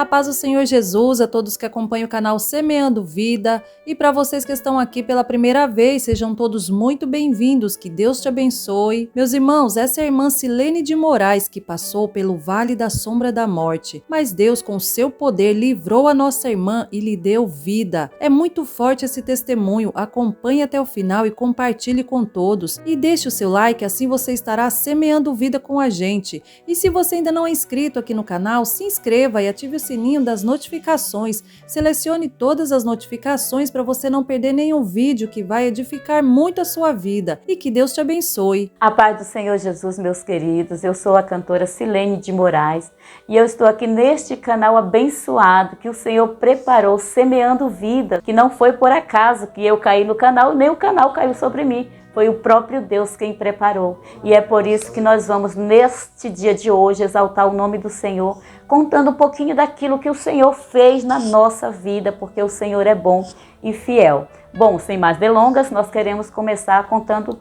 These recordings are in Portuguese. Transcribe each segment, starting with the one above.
A paz do Senhor Jesus, a todos que acompanham o canal Semeando Vida e para vocês que estão aqui pela primeira vez, sejam todos muito bem-vindos, que Deus te abençoe. Meus irmãos, essa é a irmã Silene de Moraes que passou pelo vale da sombra da morte, mas Deus com seu poder livrou a nossa irmã e lhe deu vida. É muito forte esse testemunho, acompanhe até o final e compartilhe com todos e deixe o seu like, assim você estará semeando vida com a gente. E se você ainda não é inscrito aqui no canal, se inscreva e ative o sininho das notificações. Selecione todas as notificações para você não perder nenhum vídeo que vai edificar muito a sua vida. E que Deus te abençoe. A paz do Senhor Jesus, meus queridos. Eu sou a cantora Silene de Moraes e eu estou aqui neste canal abençoado que o Senhor preparou, Semeando Vida, que não foi por acaso que eu caí no canal, nem o canal caiu sobre mim. Foi o próprio Deus quem preparou. E é por isso que nós vamos, neste dia de hoje, exaltar o nome do Senhor, contando um pouquinho daquilo que o Senhor fez na nossa vida, porque o Senhor é bom e fiel. Bom, sem mais delongas, nós queremos começar contando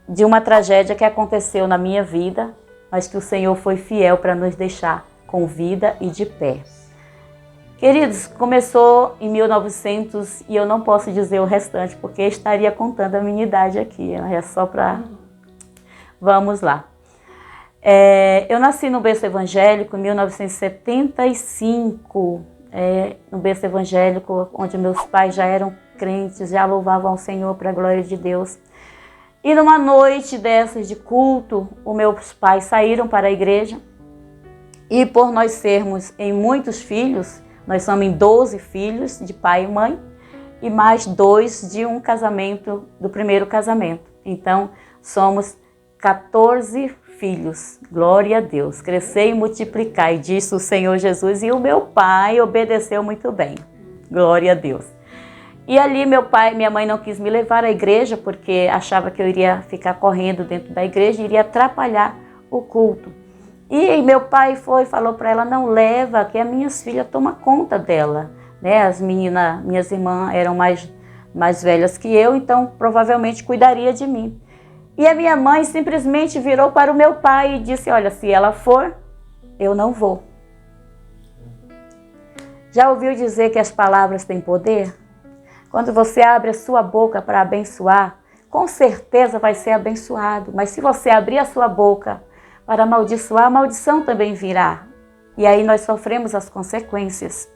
de uma tragédia que aconteceu na minha vida, mas que o Senhor foi fiel para nos deixar com vida e de pé. Queridos, começou em 1900 e eu não posso dizer o restante porque estaria contando a minha idade aqui, é só para... Vamos lá. Eu nasci no berço evangélico em 1975, no berço evangélico onde meus pais já eram crentes, já louvavam ao Senhor para a glória de Deus. E numa noite dessas de culto, os meus pais saíram para a igreja e por nós sermos em muitos filhos, nós somos em 12 filhos de pai e mãe e mais 2 de um casamento, do primeiro casamento. Então, somos 14 filhos. Glória a Deus. Crescer e multiplicar, e disse o Senhor Jesus, e o meu pai obedeceu muito bem. Glória a Deus. E ali meu pai, minha mãe não quis me levar à igreja porque achava que eu iria ficar correndo dentro da igreja e iria atrapalhar o culto. E meu pai falou para ela, não leva, que as minhas filhas tomam conta dela. Né? As meninas, minhas irmãs eram mais velhas que eu, então provavelmente cuidaria de mim. E a minha mãe simplesmente virou para o meu pai e disse, olha, se ela for, eu não vou. Já ouviu dizer que as palavras têm poder? Quando você abre a sua boca para abençoar, com certeza vai ser abençoado. Mas se você abrir a sua boca para amaldiçoar, a maldição também virá. E aí nós sofremos as consequências.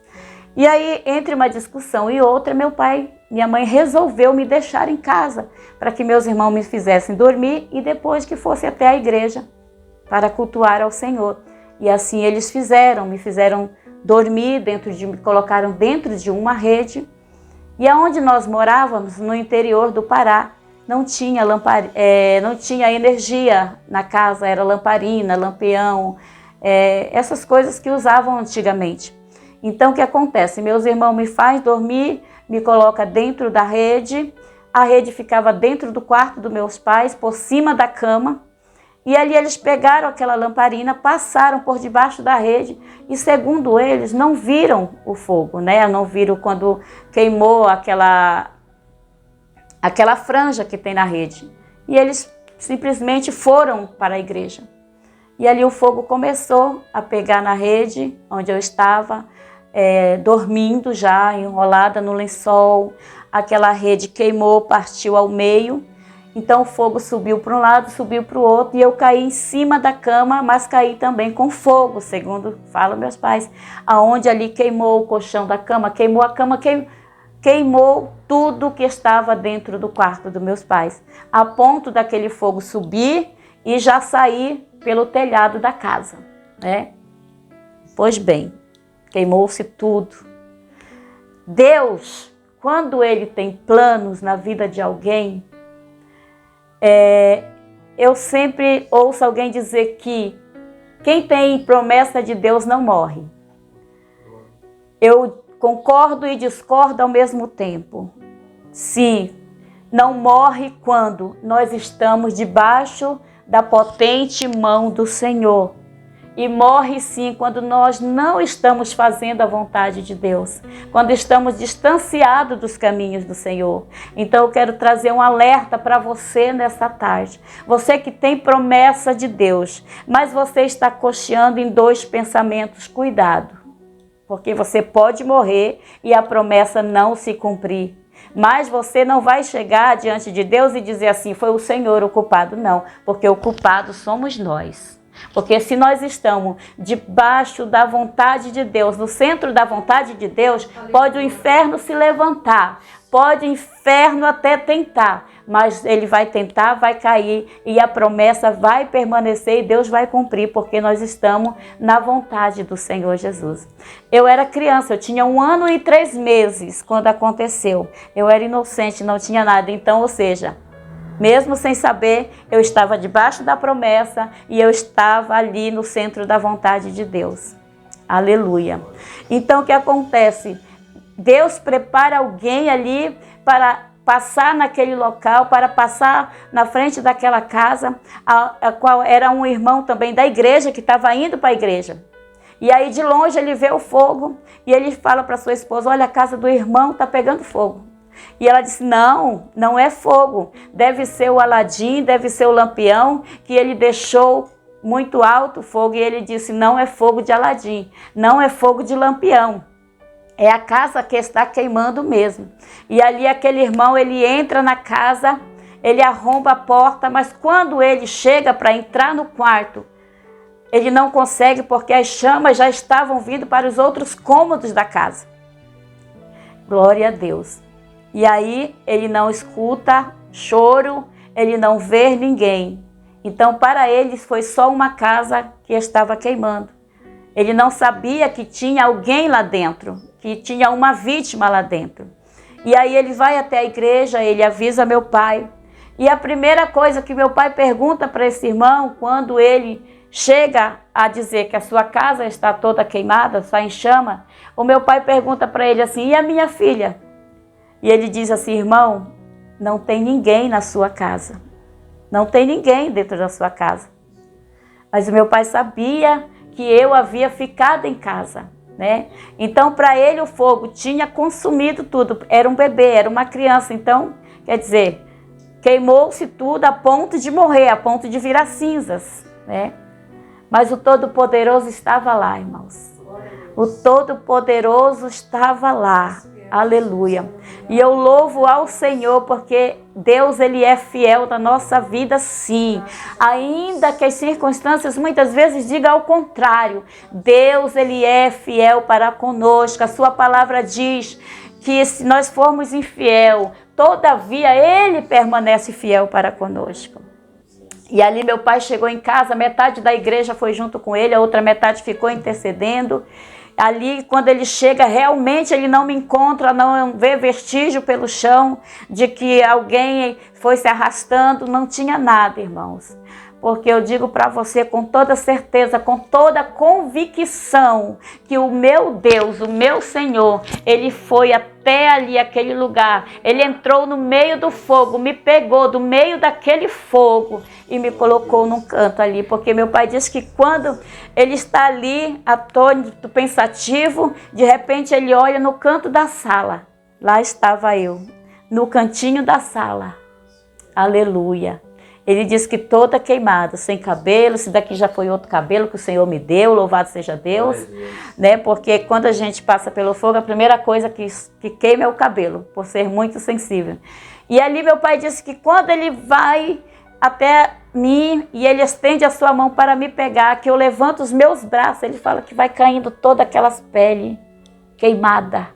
E aí, entre uma discussão e outra, minha mãe resolveu me deixar em casa para que meus irmãos me fizessem dormir e depois que fosse até a igreja para cultuar ao Senhor. E assim eles me fizeram dormir, me colocaram dentro de uma rede. E aonde nós morávamos, no interior do Pará, não tinha energia na casa, era lamparina, lampião, essas coisas que usavam antigamente. Então o que acontece? Meus irmãos me fazem dormir, me colocam dentro da rede, a rede ficava dentro do quarto dos meus pais, por cima da cama, e ali eles pegaram aquela lamparina, passaram por debaixo da rede e, segundo eles, não viram o fogo, né? Não viram quando queimou aquela franja que tem na rede. E eles simplesmente foram para a igreja. E ali o fogo começou a pegar na rede onde eu estava, dormindo já, enrolada no lençol. Aquela rede queimou, partiu ao meio. Então o fogo subiu para um lado, subiu para o outro e eu caí em cima da cama, mas caí também com fogo, segundo falam meus pais. Aonde ali queimou o colchão da cama, queimou a cama, queimou tudo que estava dentro do quarto dos meus pais, a ponto daquele fogo subir e já sair pelo telhado da casa, né? Pois bem, queimou-se tudo. Deus, quando Ele tem planos na vida de alguém, eu sempre ouço alguém dizer que quem tem promessa de Deus não morre. Eu concordo e discordo ao mesmo tempo. Sim, não morre quando nós estamos debaixo da potente mão do Senhor. E morre sim quando nós não estamos fazendo a vontade de Deus, quando estamos distanciados dos caminhos do Senhor. Então eu quero trazer um alerta para você nessa tarde. Você que tem promessa de Deus, mas você está cocheando em 2 pensamentos, cuidado. porque você pode morrer e a promessa não se cumprir. Mas você não vai chegar diante de Deus e dizer assim, foi o Senhor o culpado. Não, porque o culpado somos nós. Porque se nós estamos debaixo da vontade de Deus, no centro da vontade de Deus, pode o inferno se levantar, pode o inferno até tentar, mas ele vai tentar, vai cair e a promessa vai permanecer e Deus vai cumprir, porque nós estamos na vontade do Senhor Jesus. Eu era criança, eu tinha 1 ano e 3 meses quando aconteceu. Eu era inocente, não tinha nada, então, ou seja, mesmo sem saber, eu estava debaixo da promessa e eu estava ali no centro da vontade de Deus. Aleluia. Então, o que acontece? Deus prepara alguém ali para passar naquele local, para passar na frente daquela casa, a qual era um irmão também da igreja, que estava indo para a igreja. E aí, de longe, ele vê o fogo e ele fala para sua esposa, olha, a casa do irmão está pegando fogo. E ela disse, não, não é fogo, deve ser o Aladim, deve ser o lampião, que ele deixou muito alto o fogo. E ele disse, não é fogo de Aladim, não é fogo de lampião, é a casa que está queimando mesmo. E ali aquele irmão, ele entra na casa, ele arromba a porta, mas quando ele chega para entrar no quarto, ele não consegue porque as chamas já estavam vindo para os outros cômodos da casa. Glória a Deus. E aí ele não escuta choro, ele não vê ninguém. Então para eles foi só uma casa que estava queimando. Ele não sabia que tinha alguém lá dentro, que tinha uma vítima lá dentro. E aí ele vai até a igreja, ele avisa meu pai. E a primeira coisa que meu pai pergunta para esse irmão, quando ele chega a dizer que a sua casa está toda queimada, está em chama, o meu pai pergunta para ele assim, e a minha filha? E ele diz assim, irmão, não tem ninguém na sua casa. Não tem ninguém dentro da sua casa. Mas o meu pai sabia que eu havia ficado em casa, né? Então, para ele, o fogo tinha consumido tudo. Era um bebê, era uma criança. Então, quer dizer, queimou-se tudo a ponto de morrer, a ponto de virar cinzas, né? Mas o Todo-Poderoso estava lá, irmãos. O Todo-Poderoso estava lá. Aleluia. E eu louvo ao Senhor porque Deus, Ele é fiel na nossa vida, sim. Ainda que as circunstâncias muitas vezes digam ao contrário. Deus, Ele é fiel para conosco. A sua palavra diz que se nós formos infiel, todavia Ele permanece fiel para conosco. E ali meu pai chegou em casa, metade da igreja foi junto com ele, a outra metade ficou intercedendo. Ali, quando ele chega, realmente ele não me encontra, não vê vestígio pelo chão de que alguém foi se arrastando, não tinha nada, irmãos. Porque eu digo para você com toda certeza, com toda convicção, que o meu Deus, o meu Senhor, Ele foi até ali, aquele lugar. Ele entrou no meio do fogo, me pegou do meio daquele fogo e me colocou num canto ali. Porque meu pai diz que quando ele está ali, atônito, pensativo, de repente ele olha no canto da sala. Lá estava eu, no cantinho da sala. Aleluia. Ele diz que toda queimada, sem cabelo, se daqui já foi outro cabelo que o Senhor me deu, louvado seja Deus, né? Porque quando a gente passa pelo fogo, a primeira coisa que queima é o cabelo, por ser muito sensível. E ali meu pai disse que quando ele vai até mim e ele estende a sua mão para me pegar, que eu levanto os meus braços, ele fala que vai caindo todas aquelas peles queimadas,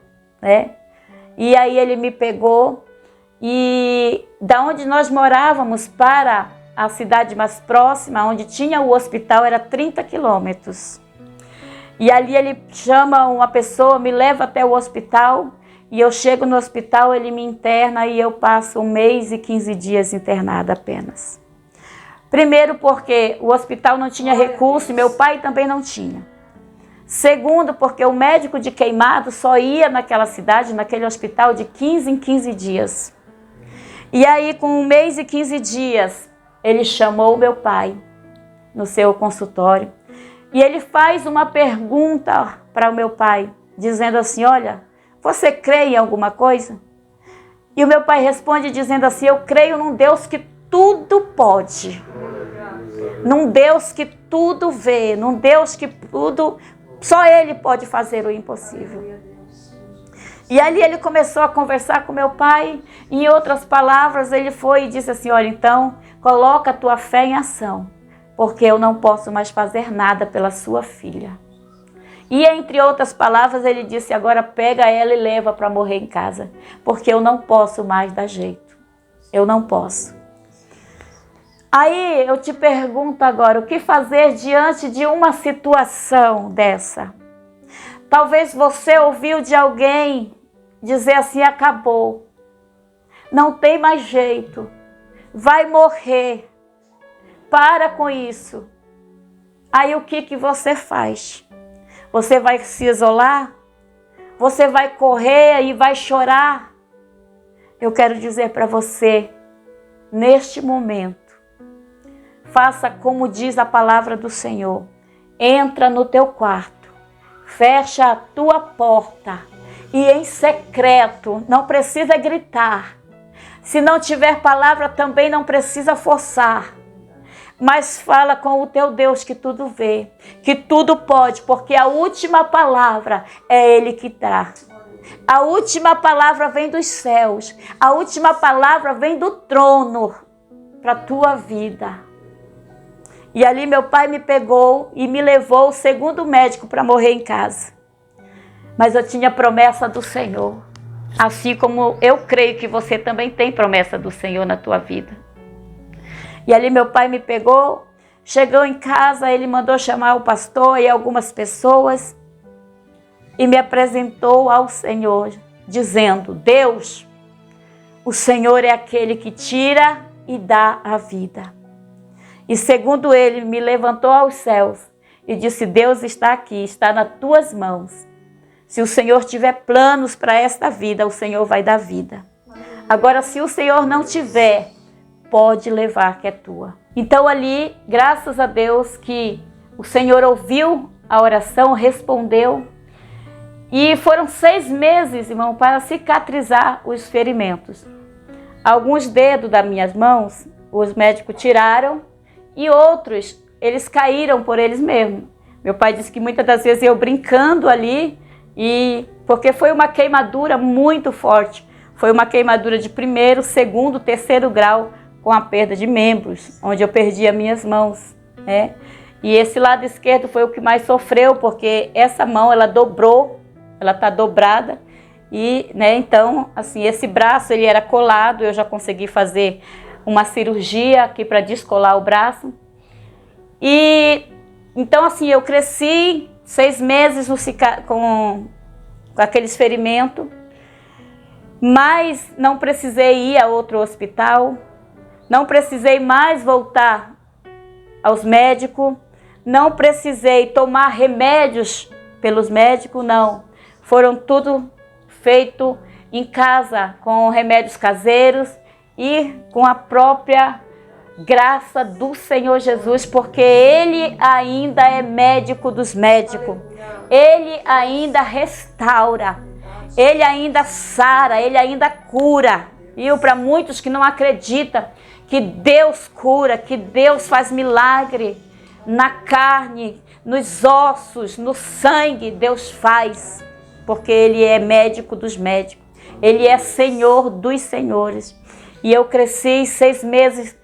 né? E aí ele me pegou. E da onde nós morávamos para a cidade mais próxima, onde tinha o hospital, era 30 quilômetros. E ali ele chama uma pessoa, me leva até o hospital, e eu chego no hospital, ele me interna e eu passo 1 mês e 15 dias internada apenas. Primeiro porque o hospital não tinha recurso e meu pai também não tinha. Segundo, porque o médico de Queimado só ia naquela cidade, naquele hospital, de 15 em 15 dias. E aí, com 1 mês e 15 dias, ele chamou meu pai no seu consultório. E ele faz uma pergunta para o meu pai, dizendo assim, olha, você crê em alguma coisa? E o meu pai responde dizendo assim, eu creio num Deus que tudo pode. Num Deus que tudo vê, num Deus que tudo Só Ele pode fazer o impossível. E ali ele começou a conversar com meu pai. Em outras palavras, ele foi e disse assim: olha, então, coloca a tua fé em ação, porque eu não posso mais fazer nada pela sua filha. E entre outras palavras, ele disse: agora pega ela e leva para morrer em casa, porque eu não posso mais dar jeito. Eu não posso. Aí eu te pergunto agora, o que fazer diante de uma situação dessa? Talvez você ouviu de alguém dizer assim: acabou, não tem mais jeito, vai morrer, para com isso. Aí o que você faz? Você vai se isolar? Você vai correr e vai chorar? Eu quero dizer para você, neste momento, faça como diz a palavra do Senhor. Entra no teu quarto, fecha a tua porta e em secreto, não precisa gritar. Se não tiver palavra, também não precisa forçar. Mas fala com o teu Deus que tudo vê, que tudo pode, porque a última palavra é Ele que dá. A última palavra vem dos céus, a última palavra vem do trono para a tua vida. E ali meu pai me pegou e me levou, segundo o médico, para morrer em casa. Mas eu tinha promessa do Senhor. Assim como eu creio que você também tem promessa do Senhor na tua vida. E ali meu pai me pegou, chegou em casa, ele mandou chamar o pastor e algumas pessoas e me apresentou ao Senhor, dizendo: Deus, o Senhor é aquele que tira e dá a vida. E segundo ele, me levantou aos céus e disse: Deus está aqui, está nas tuas mãos. Se o Senhor tiver planos para esta vida, o Senhor vai dar vida. Agora, se o Senhor não tiver, pode levar que é tua. Então ali, graças a Deus que o Senhor ouviu a oração, respondeu. E foram 6 meses, irmão, para cicatrizar os ferimentos. Alguns dedos das minhas mãos, os médicos tiraram, e outros, eles caíram por eles mesmos. Meu pai disse que muitas das vezes eu brincando ali, porque foi uma queimadura muito forte. Foi uma queimadura de 1º, 2º, 3º grau, com a perda de membros, onde eu perdi as minhas mãos, né? E esse lado esquerdo foi o que mais sofreu, porque essa mão, ela dobrou, ela está dobrada. E, né, então, assim, esse braço, ele era colado, eu já consegui fazer uma cirurgia aqui para descolar o braço. E, então, assim, eu cresci 6 meses com aqueles ferimentos, mas não precisei ir a outro hospital, não precisei mais voltar aos médicos, não precisei tomar remédios pelos médicos, não. Foram tudo feito em casa, com remédios caseiros e com a própria graça do Senhor Jesus, porque Ele ainda é médico dos médicos. Ele ainda restaura, Ele ainda sara, Ele ainda cura. E para muitos que não acreditam que Deus cura, que Deus faz milagre na carne, nos ossos, no sangue, Deus faz, porque Ele é médico dos médicos. Ele é Senhor dos senhores. E eu cresci 6 meses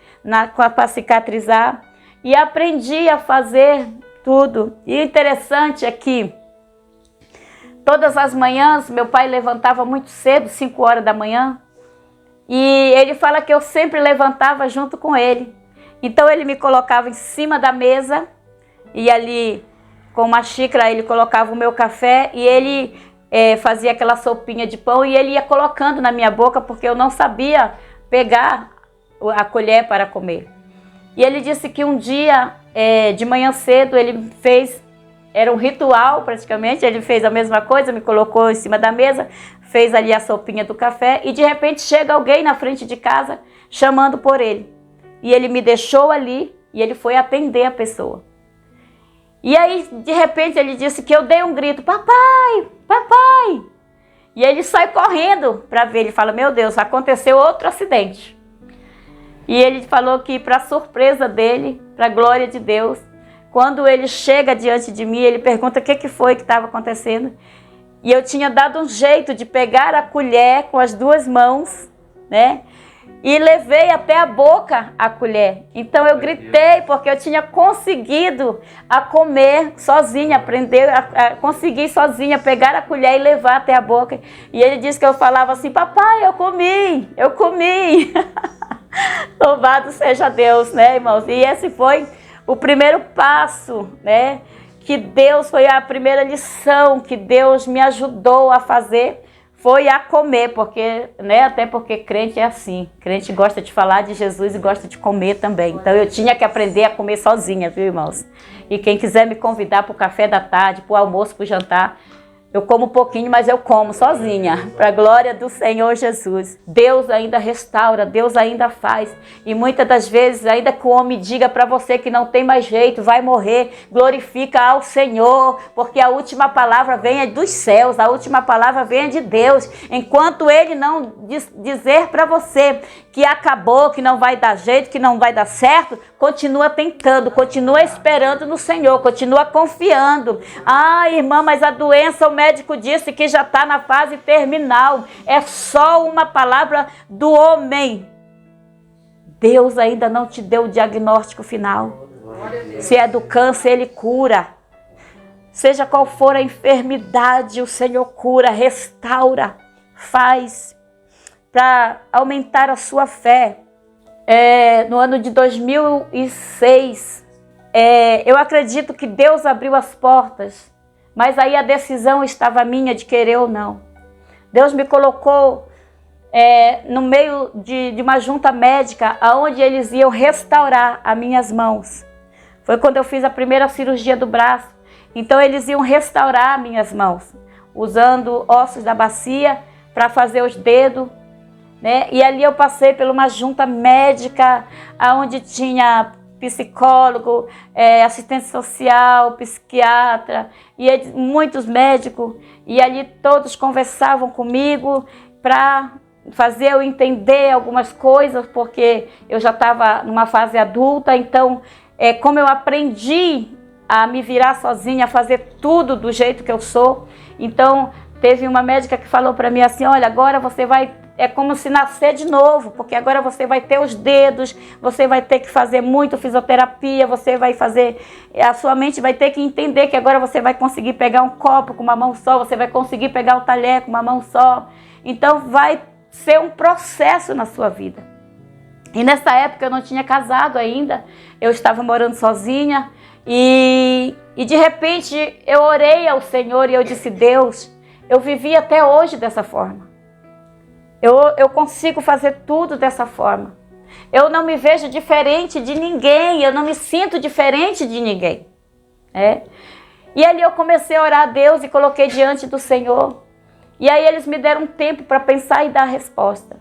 para cicatrizar e aprendi a fazer tudo. E o interessante é que todas as manhãs meu pai levantava muito cedo, 5 horas da manhã, e ele fala que eu sempre levantava junto com ele. Então ele me colocava em cima da mesa e ali com uma xícara ele colocava o meu café e ele fazia aquela sopinha de pão e ele ia colocando na minha boca, porque eu não sabia pegar a colher para comer. E ele disse que um dia, de manhã cedo, ele fez, era um ritual praticamente, ele fez a mesma coisa, me colocou em cima da mesa, fez ali a sopinha do café e de repente chega alguém na frente de casa chamando por ele. E ele me deixou ali e ele foi atender a pessoa. E aí, de repente, ele disse que eu dei um grito: papai, papai! E ele sai correndo para ver, ele fala: meu Deus, aconteceu outro acidente. E ele falou que, para surpresa dele, para a glória de Deus, Quando ele chega diante de mim, ele pergunta o que foi que estava acontecendo. E eu tinha dado um jeito de pegar a colher com as duas mãos, né? E levei até a boca a colher. Então eu gritei porque eu tinha conseguido a comer sozinha, aprender a conseguir sozinha, pegar a colher e levar até a boca. E ele disse que eu falava assim: papai, eu comi. Louvado seja Deus, né, irmãos? E esse foi o primeiro passo, né? Que Deus, foi a primeira lição que Deus me ajudou a fazer, foi a comer, porque, né, até porque crente é assim, crente gosta de falar de Jesus e gosta de comer também. Então eu tinha que aprender a comer sozinha, viu, irmãos? E quem quiser me convidar para o café da tarde, para o almoço, para o jantar, eu como um pouquinho, mas eu como sozinha, para a glória do Senhor Jesus. Deus ainda restaura, Deus ainda faz. E muitas das vezes, ainda que o homem diga para você que não tem mais jeito, vai morrer, glorifica ao Senhor, porque a última palavra vem dos céus, a última palavra vem de Deus. Enquanto Ele não dizer para você que acabou, que não vai dar jeito, que não vai dar certo, continua tentando, continua esperando no Senhor, continua confiando. Ah, irmã, mas a doença, o médico disse que já está na fase terminal. É só uma palavra do homem. Deus ainda não te deu o diagnóstico final. Se é do câncer, Ele cura. Seja qual for a enfermidade, o Senhor cura, restaura, faz para aumentar a sua fé. No ano de 2006, eu acredito que Deus abriu as portas, mas aí a decisão estava minha de querer ou não. Deus me colocou no meio de uma junta médica, onde eles iam restaurar as minhas mãos. Foi quando eu fiz a primeira cirurgia do braço. Então eles iam restaurar as minhas mãos, usando ossos da bacia para fazer os dedos, né? E ali eu passei por uma junta médica, onde tinha psicólogo, assistente social, psiquiatra, e muitos médicos, e ali todos conversavam comigo para fazer eu entender algumas coisas, porque eu já estava numa fase adulta. Então, como eu aprendi a me virar sozinha, a fazer tudo do jeito que eu sou, então teve uma médica que falou para mim assim: olha, agora você vai, é como se nascer de novo, porque agora você vai ter os dedos, você vai ter que fazer muito fisioterapia, você vai fazer, a sua mente vai ter que entender que agora você vai conseguir pegar um copo com uma mão só, você vai conseguir pegar o talher com uma mão só. Então vai ser um processo na sua vida. E nessa época eu não tinha casado ainda, eu estava morando sozinha, e de repente eu orei ao Senhor e eu disse: Deus, eu vivi até hoje dessa forma. Eu consigo fazer tudo dessa forma. Eu não me vejo diferente de ninguém, eu não me sinto diferente de ninguém. E ali eu comecei a orar a Deus e coloquei diante do Senhor. E aí eles me deram um tempo para pensar e dar a resposta.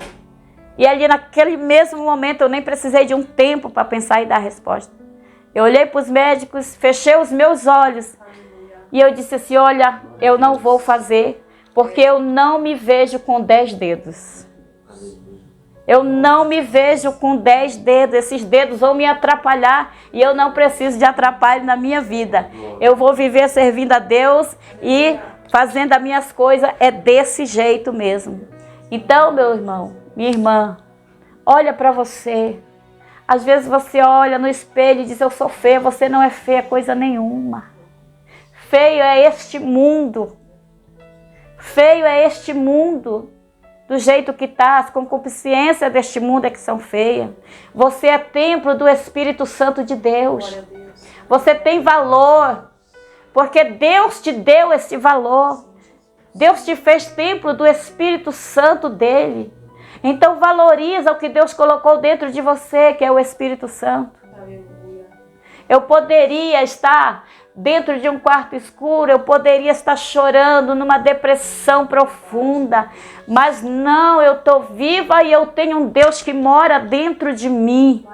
E ali naquele mesmo momento eu nem precisei de um tempo para pensar e dar a resposta. Eu olhei para os médicos, fechei os meus olhos e eu disse assim: olha, eu não vou fazer, porque eu não me vejo com 10 dedos. Eu não me vejo com 10 dedos. Esses dedos vão me atrapalhar e eu não preciso de atrapalho na minha vida. Eu vou viver servindo a Deus e fazendo as minhas coisas desse jeito mesmo. Então, meu irmão, minha irmã, olha para você. Às vezes você olha no espelho e diz: eu sou feia. Você não é feia coisa nenhuma. Feio é este mundo. Feio é este mundo, do jeito que está. As concupiscências deste mundo é que são feias. Você é templo do Espírito Santo de Deus. Você tem valor, porque Deus te deu esse valor. Deus te fez templo do Espírito Santo dele. Então valoriza o que Deus colocou dentro de você, que é o Espírito Santo. Eu poderia estar dentro de um quarto escuro, eu poderia estar chorando numa depressão profunda, mas não, eu estou viva e eu tenho um Deus que mora dentro de mim.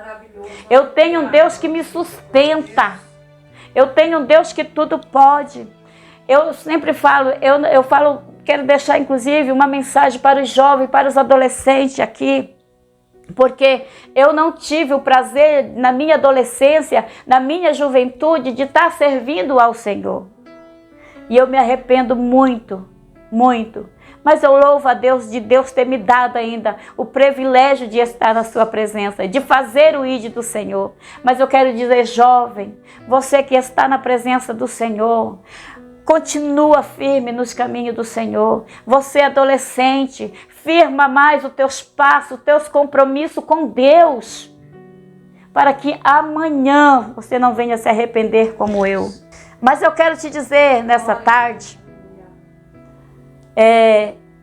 Eu tenho um Deus que me sustenta. Eu tenho um Deus que tudo pode. Eu sempre falo, quero deixar inclusive uma mensagem para os jovens, para os adolescentes aqui. Porque eu não tive o prazer na minha adolescência, na minha juventude, de estar servindo ao Senhor. E eu me arrependo muito, muito. Mas eu louvo a Deus de Deus ter me dado ainda o privilégio de estar na sua presença, de fazer o ID do Senhor. Mas eu quero dizer, jovem, você que está na presença do Senhor, continua firme nos caminhos do Senhor. Você adolescente, firma mais os teus passos, os teus compromissos com Deus, para que amanhã você não venha se arrepender como eu. Mas eu quero te dizer nessa tarde,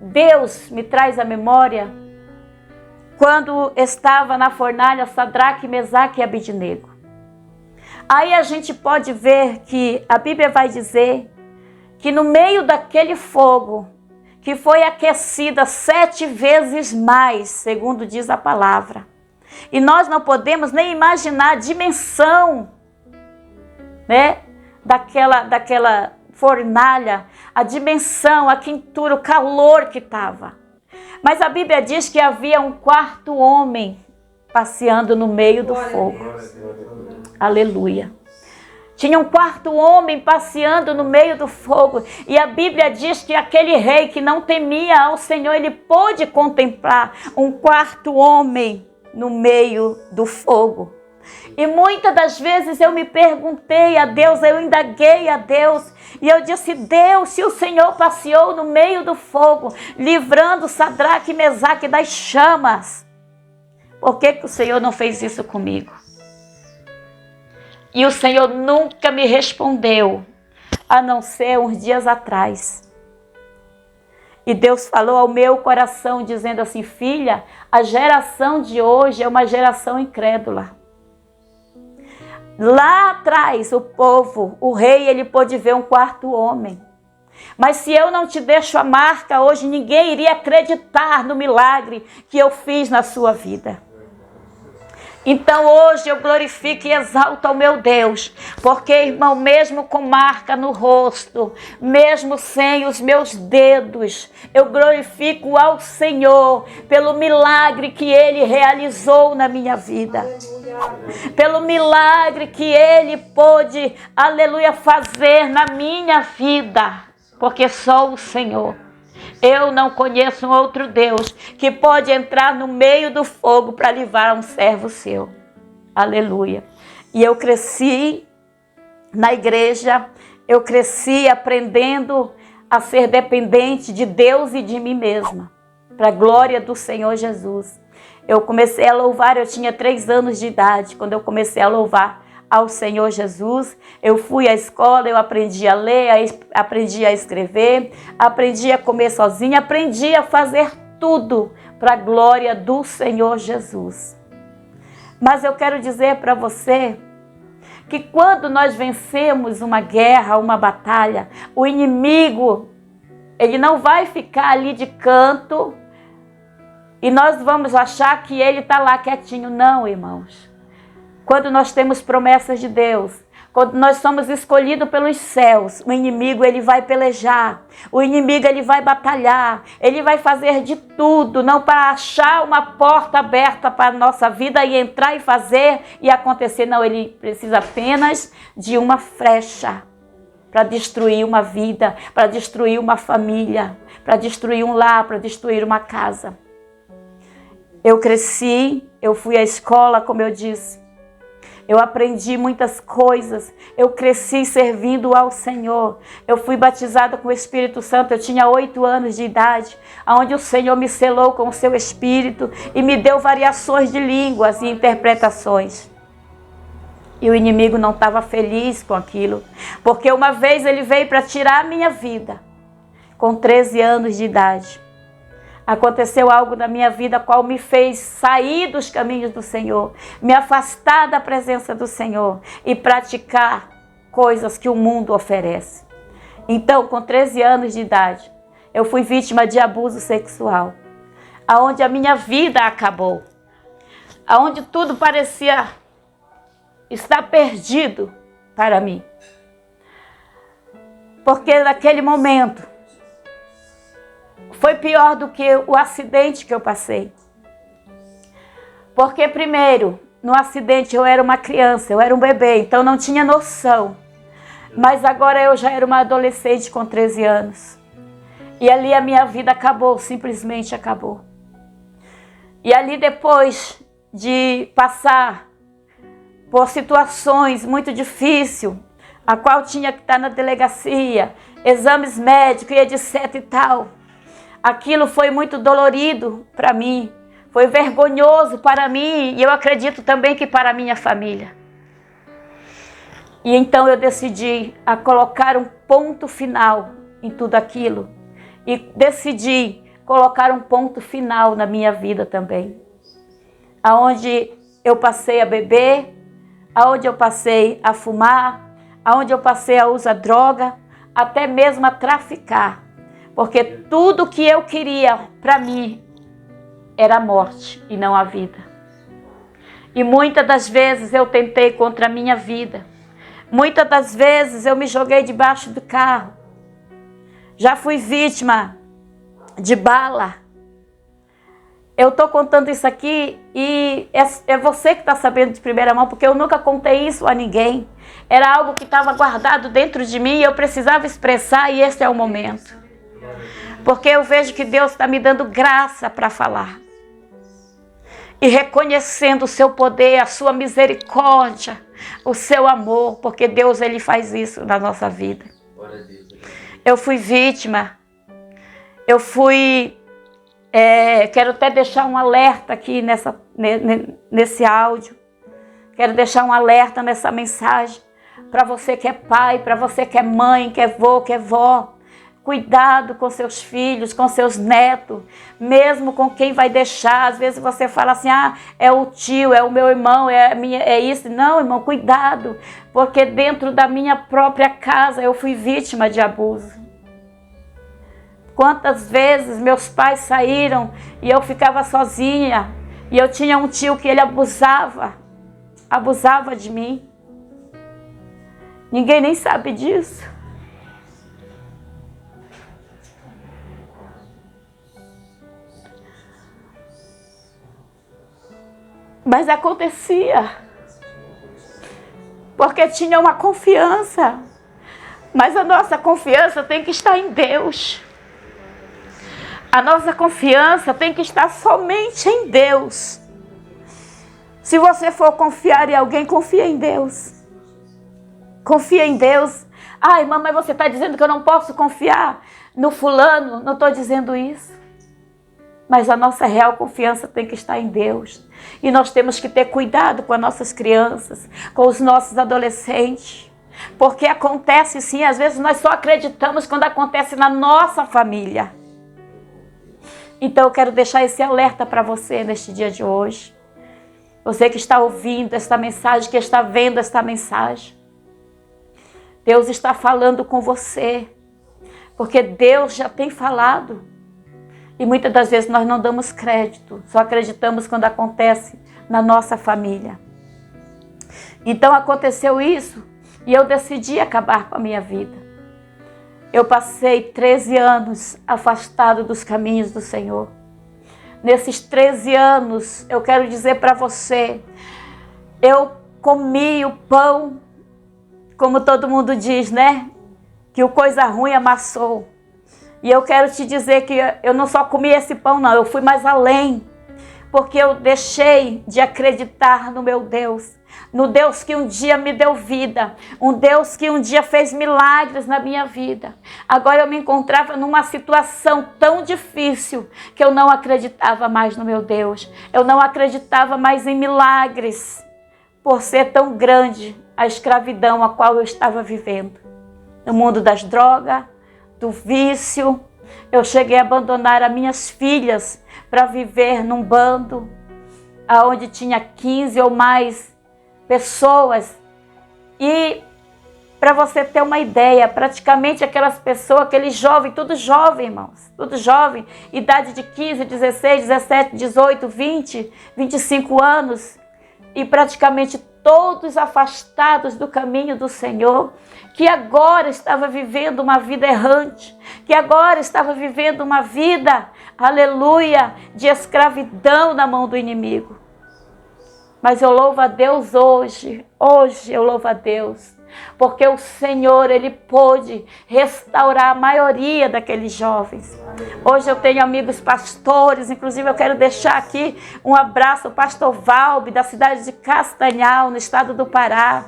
Deus me traz à memória quando estava na fornalha Sadraque, Mesaque e Abidnego. Aí a gente pode ver que a Bíblia vai dizer que no meio daquele fogo, que foi aquecida 7 vezes mais, segundo diz a palavra. E nós não podemos nem imaginar a dimensão, né, daquela fornalha, a dimensão, a quentura, o calor que estava. Mas a Bíblia diz que havia um quarto homem passeando no meio do fogo. Aleluia. Tinha um quarto homem passeando no meio do fogo. E a Bíblia diz que aquele rei que não temia ao Senhor, ele pôde contemplar um quarto homem no meio do fogo. E muitas das vezes eu me perguntei a Deus, eu indaguei a Deus, e eu disse, Deus, se o Senhor passeou no meio do fogo, livrando Sadraque e Mesaque das chamas, por que o Senhor não fez isso comigo? E o Senhor nunca me respondeu, a não ser uns dias atrás. E Deus falou ao meu coração, dizendo assim, filha, a geração de hoje é uma geração incrédula. Lá atrás, o povo, o rei, ele pôde ver um quarto homem. Mas se eu não te deixo a marca, hoje ninguém iria acreditar no milagre que eu fiz na sua vida. Então hoje eu glorifico e exalto ao meu Deus, porque, irmão, mesmo com marca no rosto, mesmo sem os meus dedos, eu glorifico ao Senhor pelo milagre que Ele realizou na minha vida. Pelo milagre que Ele pôde, aleluia, fazer na minha vida, porque só o Senhor. Eu não conheço um outro Deus que pode entrar no meio do fogo para livrar um servo seu. Aleluia. E eu cresci na igreja, eu cresci aprendendo a ser dependente de Deus e de mim mesma, para a glória do Senhor Jesus. Eu comecei a louvar, eu tinha 3 anos de idade, quando eu comecei a louvar ao Senhor Jesus. Eu fui à escola, eu aprendi a ler, aprendi a escrever, aprendi a comer sozinha, aprendi a fazer tudo para a glória do Senhor Jesus. Mas eu quero dizer para você que quando nós vencemos uma guerra, uma batalha, o inimigo, ele não vai ficar ali de canto e nós vamos achar que ele está lá quietinho. Não, irmãos. Quando nós temos promessas de Deus, quando nós somos escolhidos pelos céus, o inimigo ele vai pelejar, o inimigo ele vai batalhar, ele vai fazer de tudo, não para achar uma porta aberta para a nossa vida e entrar e fazer e acontecer, não, ele precisa apenas de uma flecha para destruir uma vida, para destruir uma família, para destruir um lar, para destruir uma casa. Eu cresci, eu fui à escola, como eu disse. Eu aprendi muitas coisas, eu cresci servindo ao Senhor. Eu fui batizada com o Espírito Santo, eu tinha 8 anos de idade, onde o Senhor me selou com o seu Espírito e me deu variações de línguas e interpretações. E o inimigo não estava feliz com aquilo, porque uma vez ele veio para tirar a minha vida, com 13 anos de idade. Aconteceu algo na minha vida qual me fez sair dos caminhos do Senhor, me afastar da presença do Senhor e praticar coisas que o mundo oferece. Então, com 13 anos de idade, eu fui vítima de abuso sexual, aonde a minha vida acabou, aonde tudo parecia estar perdido para mim. Porque naquele momento, foi pior do que o acidente que eu passei. Porque primeiro, no acidente eu era uma criança, eu era um bebê, então não tinha noção. Mas agora eu já era uma adolescente com 13 anos. E ali a minha vida acabou, simplesmente acabou. E ali depois de passar por situações muito difíceis, a qual tinha que estar na delegacia, exames médicos e etc e tal, aquilo foi muito dolorido para mim, foi vergonhoso para mim e eu acredito também que para a minha família. E então eu decidi a colocar um ponto final em tudo aquilo e decidi colocar um ponto final na minha vida também, aonde eu passei a beber, aonde eu passei a fumar, aonde eu passei a usar droga, até mesmo a traficar, porque tudo que eu queria para mim era a morte e não a vida. E muitas das vezes eu tentei contra a minha vida, muitas das vezes eu me joguei debaixo do carro, já fui vítima de bala. Eu estou contando isso aqui e é você que está sabendo de primeira mão, porque eu nunca contei isso a ninguém. Era algo que estava guardado dentro de mim e eu precisava expressar, e esse é o momento. Porque eu vejo que Deus está me dando graça para falar. E reconhecendo o seu poder, a sua misericórdia, o seu amor, porque Deus ele faz isso na nossa vida. Eu fui vítima, eu fui... quero até deixar um alerta aqui nesse áudio. Quero deixar um alerta nessa mensagem para você que é pai, para você que é mãe, que é vô, que é vó. Cuidado com seus filhos, com seus netos, mesmo com quem vai deixar. Às vezes você fala assim, é o tio, é o meu irmão, é isso. Não, irmão, cuidado, porque dentro da minha própria casa eu fui vítima de abuso. Quantas vezes meus pais saíram e eu ficava sozinha e eu tinha um tio que ele abusava de mim. Ninguém nem sabe disso. Mas acontecia, porque tinha uma confiança. Mas a nossa confiança tem que estar em Deus. A nossa confiança tem que estar somente em Deus. Se você for confiar em alguém, confia em Deus. Confia em Deus. Ai, mamãe, você está dizendo que eu não posso confiar no fulano? Não estou dizendo isso. Mas a nossa real confiança tem que estar em Deus. E nós temos que ter cuidado com as nossas crianças, com os nossos adolescentes. Porque acontece sim, às vezes nós só acreditamos quando acontece na nossa família. Então eu quero deixar esse alerta para você neste dia de hoje. Você que está ouvindo esta mensagem, que está vendo esta mensagem. Deus está falando com você. Porque Deus já tem falado. E muitas das vezes nós não damos crédito, só acreditamos quando acontece na nossa família. Então aconteceu isso e eu decidi acabar com a minha vida. Eu passei 13 anos afastado dos caminhos do Senhor. Nesses 13 anos, eu quero dizer para você, eu comi o pão, como todo mundo diz, né? Que o coisa ruim amassou. E eu quero te dizer que eu não só comi esse pão, não. Eu fui mais além. Porque eu deixei de acreditar no meu Deus. No Deus que um dia me deu vida. Um Deus que um dia fez milagres na minha vida. Agora eu me encontrava numa situação tão difícil que eu não acreditava mais no meu Deus. Eu não acreditava mais em milagres. Por ser tão grande a escravidão a qual eu estava vivendo. No mundo das drogas, do vício, eu cheguei a abandonar as minhas filhas para viver num bando onde tinha 15 ou mais pessoas. E para você ter uma ideia, praticamente aquelas pessoas, aqueles jovens, tudo jovem, irmãos, tudo jovem, idade de 15, 16, 17, 18, 20, 25 anos, e praticamente todos afastados do caminho do Senhor, que agora estava vivendo uma vida errante, que agora estava vivendo uma vida, aleluia, de escravidão na mão do inimigo. Mas eu louvo a Deus hoje eu louvo a Deus, porque o Senhor, Ele pôde restaurar a maioria daqueles jovens. Hoje eu tenho amigos pastores, inclusive eu quero deixar aqui um abraço ao pastor Valbe, da cidade de Castanhal, no estado do Pará,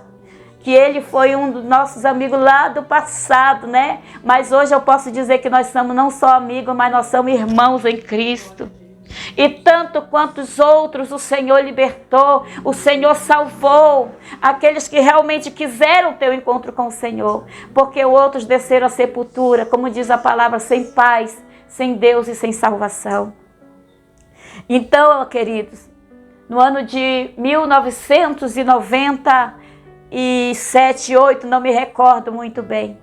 que ele foi um dos nossos amigos lá do passado, né? Mas hoje eu posso dizer que nós somos não só amigos, mas nós somos irmãos em Cristo. E tanto quantos outros o Senhor libertou, o Senhor salvou, aqueles que realmente quiseram ter um encontro com o Senhor, porque outros desceram à sepultura, como diz a palavra, sem paz, sem Deus e sem salvação. Então, queridos, no ano de 1997, 8, não me recordo muito bem,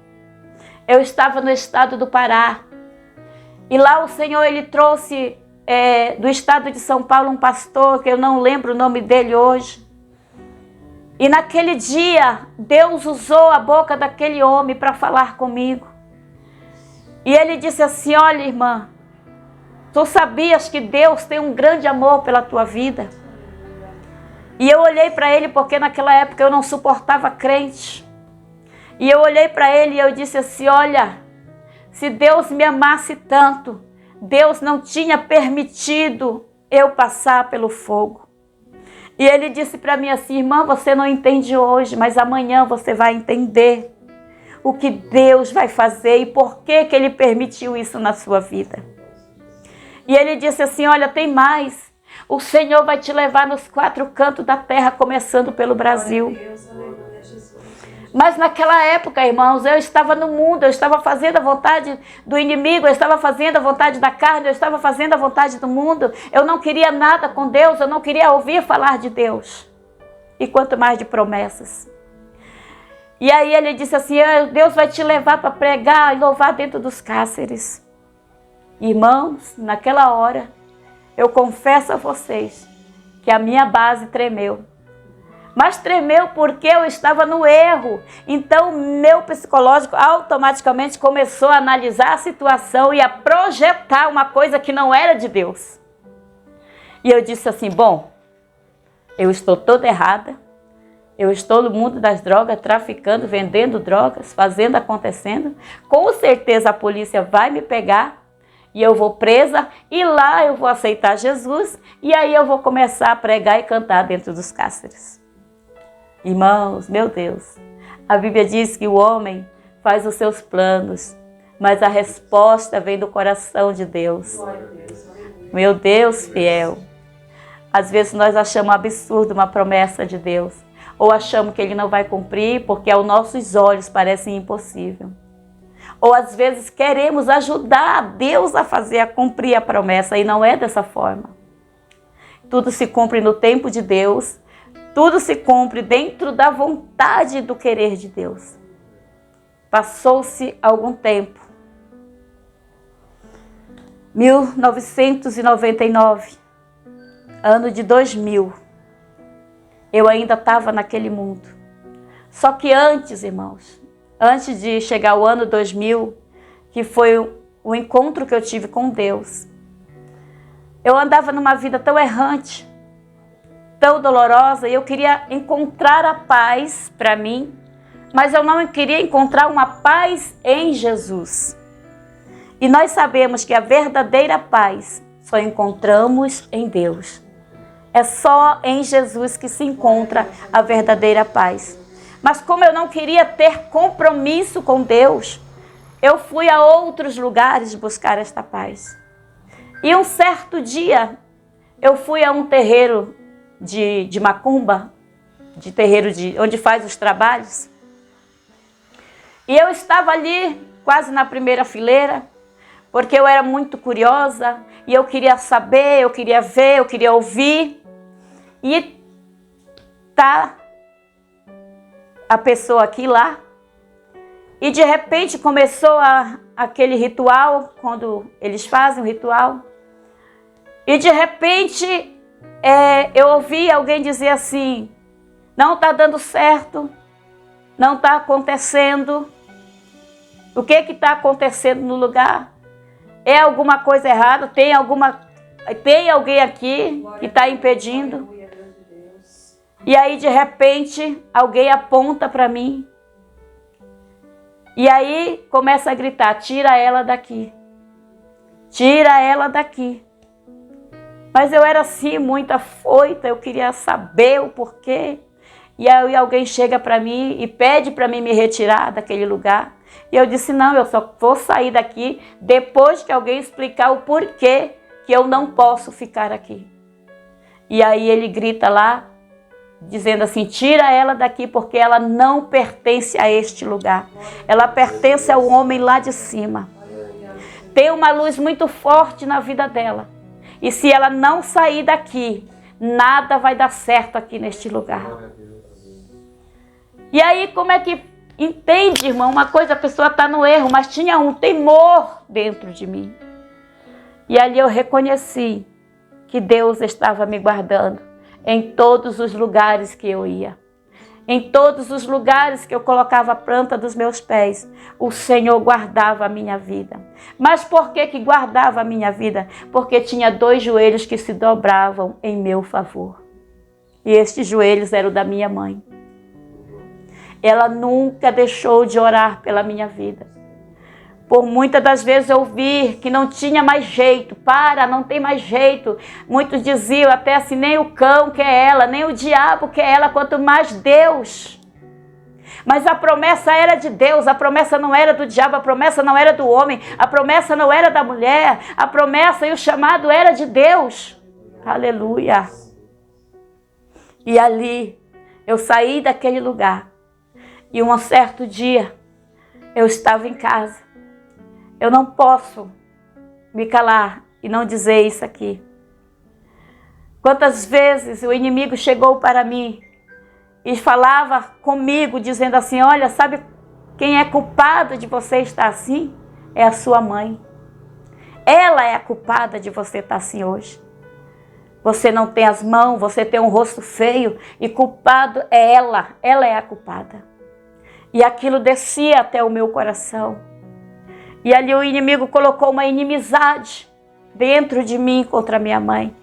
eu estava no estado do Pará, e lá o Senhor, Ele trouxe do estado de São Paulo um pastor, que eu não lembro o nome dele hoje. E naquele dia, Deus usou a boca daquele homem para falar comigo. E ele disse assim: olha, irmã, tu sabias que Deus tem um grande amor pela tua vida? E eu olhei para ele, porque naquela época eu não suportava crente. E eu olhei para ele e eu disse assim: olha, se Deus me amasse tanto, Deus não tinha permitido eu passar pelo fogo. E ele disse para mim assim: irmã, você não entende hoje, mas amanhã você vai entender o que Deus vai fazer e por que Ele permitiu isso na sua vida. E ele disse assim: olha, tem mais. O Senhor vai te levar nos 4 cantos da terra, começando pelo Brasil. Mas naquela época, irmãos, eu estava no mundo, eu estava fazendo a vontade do inimigo, eu estava fazendo a vontade da carne, eu estava fazendo a vontade do mundo. Eu não queria nada com Deus, eu não queria ouvir falar de Deus. E quanto mais de promessas. E aí ele disse assim: Deus vai te levar para pregar e louvar dentro dos cárceres. Irmãos, naquela hora, eu confesso a vocês que a minha base tremeu. Mas tremeu porque eu estava no erro. Então, meu psicológico automaticamente começou a analisar a situação e a projetar uma coisa que não era de Deus. E eu disse assim: bom, eu estou toda errada. Eu estou no mundo das drogas, traficando, vendendo drogas, fazendo, acontecendo. Com certeza a polícia vai me pegar e eu vou presa. E lá eu vou aceitar Jesus. E aí eu vou começar a pregar e cantar dentro dos cárceres. Irmãos, meu Deus, a Bíblia diz que o homem faz os seus planos, mas a resposta vem do coração de Deus. Meu Deus fiel. Às vezes nós achamos absurdo uma promessa de Deus, ou achamos que Ele não vai cumprir porque aos nossos olhos parece impossível. Ou às vezes queremos ajudar Deus a cumprir a promessa, e não é dessa forma. Tudo se cumpre no tempo de Deus. Tudo se cumpre dentro da vontade do querer de Deus. Passou-se algum tempo. 1999, ano de 2000, eu ainda estava naquele mundo. Só que antes, irmãos, antes de chegar o ano 2000, que foi o encontro que eu tive com Deus, eu andava numa vida tão errante, tão dolorosa, e eu queria encontrar a paz para mim, mas eu não queria encontrar uma paz em Jesus. E nós sabemos que a verdadeira paz só encontramos em Deus. É só em Jesus que se encontra a verdadeira paz. Mas como eu não queria ter compromisso com Deus, eu fui a outros lugares buscar esta paz. E um certo dia, eu fui a um terreiro de macumba, de terreiro onde faz os trabalhos. E eu estava ali, quase na primeira fileira, porque eu era muito curiosa, e eu queria saber, eu queria ver, eu queria ouvir. E tá a pessoa aqui lá, e de repente começou aquele ritual, quando eles fazem o ritual, e de repente eu ouvi alguém dizer assim: não está dando certo, não está acontecendo. O que está acontecendo no lugar? É alguma coisa errada? Tem alguém aqui que está impedindo? E aí, de repente, alguém aponta para mim. E aí, começa a gritar, tira ela daqui. Tira ela daqui. Mas eu era assim, muito afoita, eu queria saber o porquê. E aí alguém chega para mim e pede para mim me retirar daquele lugar. E eu disse, não, eu só vou sair daqui depois que alguém explicar o porquê que eu não posso ficar aqui. E aí ele grita lá, dizendo assim, tira ela daqui porque ela não pertence a este lugar. Ela pertence ao homem lá de cima. Tem uma luz muito forte na vida dela. E se ela não sair daqui, nada vai dar certo aqui neste lugar. E aí, como é que entende, irmão? Uma coisa, a pessoa está no erro, mas tinha um temor dentro de mim. E ali eu reconheci que Deus estava me guardando em todos os lugares que eu ia. Em todos os lugares que eu colocava a planta dos meus pés, o Senhor guardava a minha vida. Mas por que guardava a minha vida? Porque tinha 2 joelhos que se dobravam em meu favor. E estes joelhos eram da minha mãe. Ela nunca deixou de orar pela minha vida. Por muitas das vezes eu vi que não tinha mais jeito. Não tem mais jeito. Muitos diziam até assim, nem o cão quer ela, nem o diabo quer ela, quanto mais Deus. Mas a promessa era de Deus, a promessa não era do diabo, a promessa não era do homem, a promessa não era da mulher, a promessa e o chamado era de Deus. Aleluia. E ali eu saí daquele lugar. E um certo dia eu estava em casa. Eu não posso me calar e não dizer isso aqui. Quantas vezes o inimigo chegou para mim e falava comigo dizendo assim, olha, sabe quem é culpado de você estar assim? É a sua mãe. Ela é a culpada de você estar assim hoje. Você não tem as mãos, você tem um rosto feio e culpado é ela. Ela é a culpada. E aquilo descia até o meu coração. E ali o inimigo colocou uma inimizade dentro de mim contra minha mãe.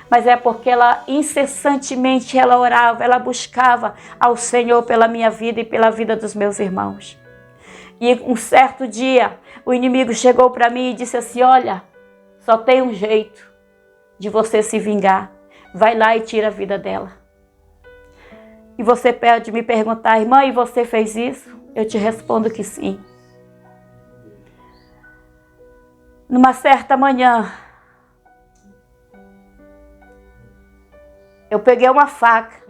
Mas é porque ela incessantemente ela orava, ela buscava ao Senhor pela minha vida e pela vida dos meus irmãos. E um certo dia o inimigo chegou para mim e disse assim, olha, só tem um jeito de você se vingar. Vai lá e tira a vida dela. E você pode me perguntar, irmã, e você fez isso? Eu te respondo que sim. Numa certa manhã, eu peguei uma faca.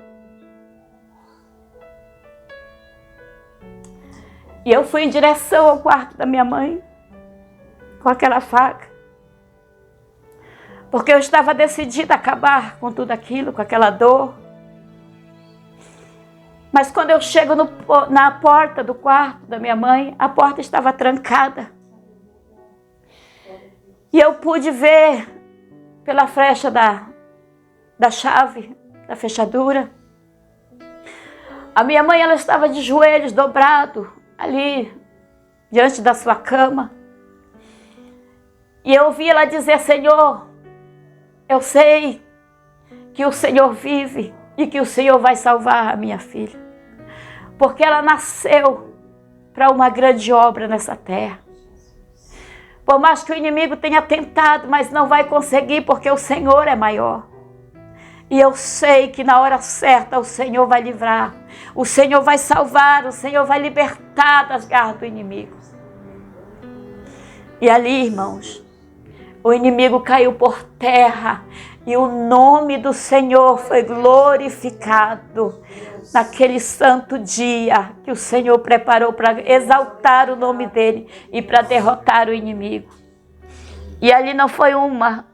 E eu fui em direção ao quarto da minha mãe, com aquela faca. Porque eu estava decidida a acabar com tudo aquilo, com aquela dor. Mas quando eu chego na porta do quarto da minha mãe, a porta estava trancada. E eu pude ver pela frecha da chave, da fechadura. A minha mãe, ela estava de joelhos dobrado ali, diante da sua cama. E eu ouvi ela dizer, Senhor, eu sei que o Senhor vive e que o Senhor vai salvar a minha filha. Porque ela nasceu para uma grande obra nessa terra. Por mais que o inimigo tenha tentado, mas não vai conseguir, porque o Senhor é maior. E eu sei que na hora certa o Senhor vai livrar, o Senhor vai salvar, o Senhor vai libertar das garras do inimigo. E ali, irmãos, o inimigo caiu por terra e o nome do Senhor foi glorificado naquele santo dia que o Senhor preparou para exaltar o nome dele e para derrotar o inimigo. E ali não foi uma,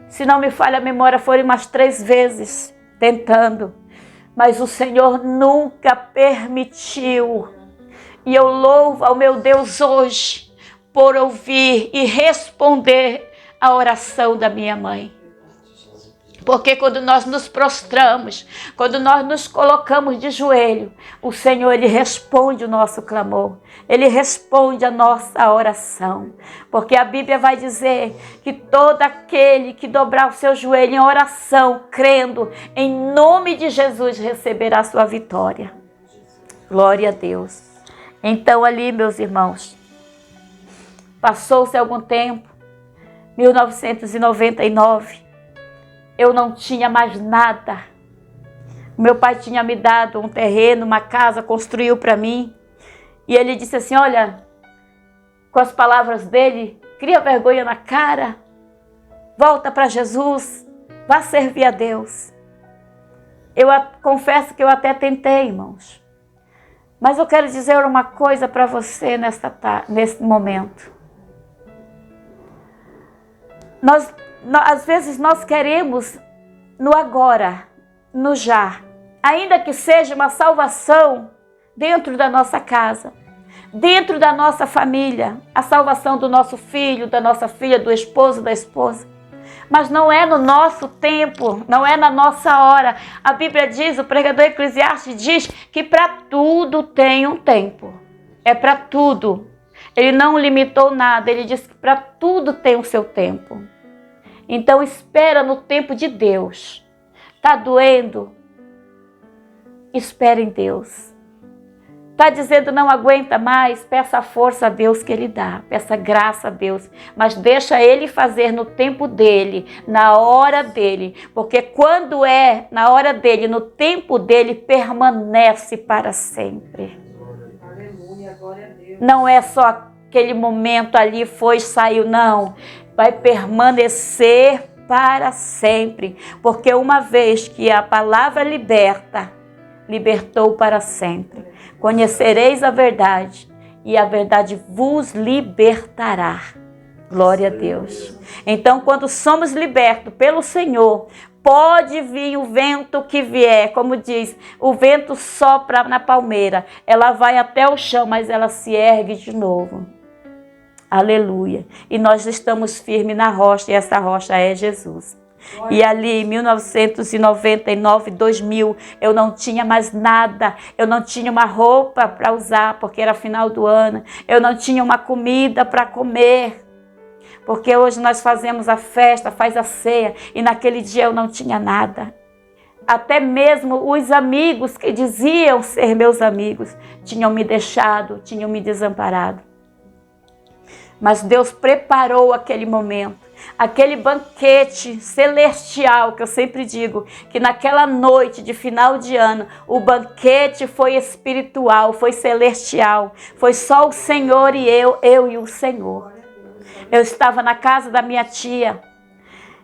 se não me falha a memória, foram umas 3 vezes tentando, mas o Senhor nunca permitiu. E eu louvo ao meu Deus hoje por ouvir e responder a oração da minha mãe. Porque quando nós nos prostramos, quando nós nos colocamos de joelho, o Senhor, Ele responde o nosso clamor. Ele responde a nossa oração. Porque a Bíblia vai dizer que todo aquele que dobrar o seu joelho em oração, crendo em nome de Jesus, receberá a sua vitória. Glória a Deus. Então ali, meus irmãos, passou-se algum tempo, 1999, eu não tinha mais nada. Meu pai tinha me dado um terreno, uma casa, construiu para mim. E ele disse assim, olha, com as palavras dele, cria vergonha na cara, volta para Jesus, vá servir a Deus. Eu confesso que eu até tentei, irmãos. Mas eu quero dizer uma coisa para você nesse momento. Às vezes nós queremos no agora, no já, ainda que seja uma salvação dentro da nossa casa, dentro da nossa família, a salvação do nosso filho, da nossa filha, do esposo, da esposa. Mas não é no nosso tempo, não é na nossa hora. A Bíblia diz, o pregador Eclesiastes diz que para tudo tem um tempo. É para tudo. Ele não limitou nada, ele disse que para tudo tem o seu tempo. Então espera no tempo de Deus. Está doendo? Espera em Deus. Está dizendo não aguenta mais? Peça a força a Deus que Ele dá. Peça graça a Deus. Mas deixa Ele fazer no tempo dEle, na hora dEle. Porque quando é na hora dEle, no tempo dEle, permanece para sempre. Aleluia, glória a Deus. Não é só aquele momento ali, foi, saiu, não. Vai permanecer para sempre, porque uma vez que a palavra liberta, libertou para sempre. Conhecereis a verdade, e a verdade vos libertará. Glória a Deus. Então, quando somos libertos pelo Senhor, pode vir o vento que vier, como diz, o vento sopra na palmeira, ela vai até o chão, mas ela se ergue de novo. Aleluia. E nós estamos firmes na rocha, e essa rocha é Jesus. E ali, em 1999, 2000, eu não tinha mais nada. Eu não tinha uma roupa para usar, porque era final do ano. Eu não tinha uma comida para comer, porque hoje nós fazemos a festa, faz a ceia, e naquele dia eu não tinha nada. Até mesmo os amigos que diziam ser meus amigos tinham me deixado, tinham me desamparado. Mas Deus preparou aquele momento, aquele banquete celestial, que eu sempre digo, que naquela noite de final de ano, o banquete foi espiritual, foi celestial, foi só o Senhor e eu e o Senhor. Eu estava na casa da minha tia,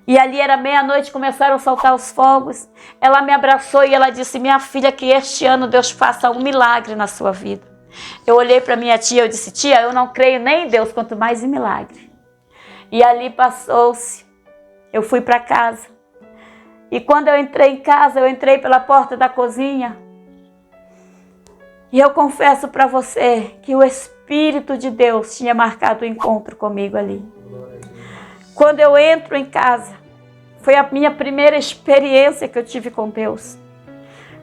e ali era meia-noite, começaram a soltar os fogos. Ela me abraçou e ela disse, minha filha, que este ano Deus faça um milagre na sua vida. Eu olhei para minha tia, eu disse, tia, eu não creio nem em Deus, quanto mais em milagre. E ali passou-se, eu fui para casa. E quando eu entrei em casa, eu entrei pela porta da cozinha. E eu confesso para você que o Espírito de Deus tinha marcado o encontro comigo ali. Quando eu entro em casa, foi a minha primeira experiência que eu tive com Deus.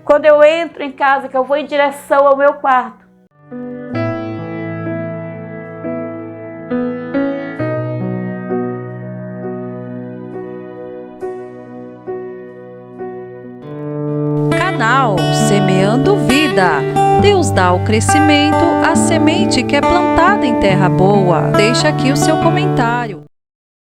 Quando eu entro em casa, que eu vou em direção ao meu quarto, Canal Semeando Vida. Deus dá o crescimento à semente que é plantada em terra boa. Deixa aqui o seu comentário.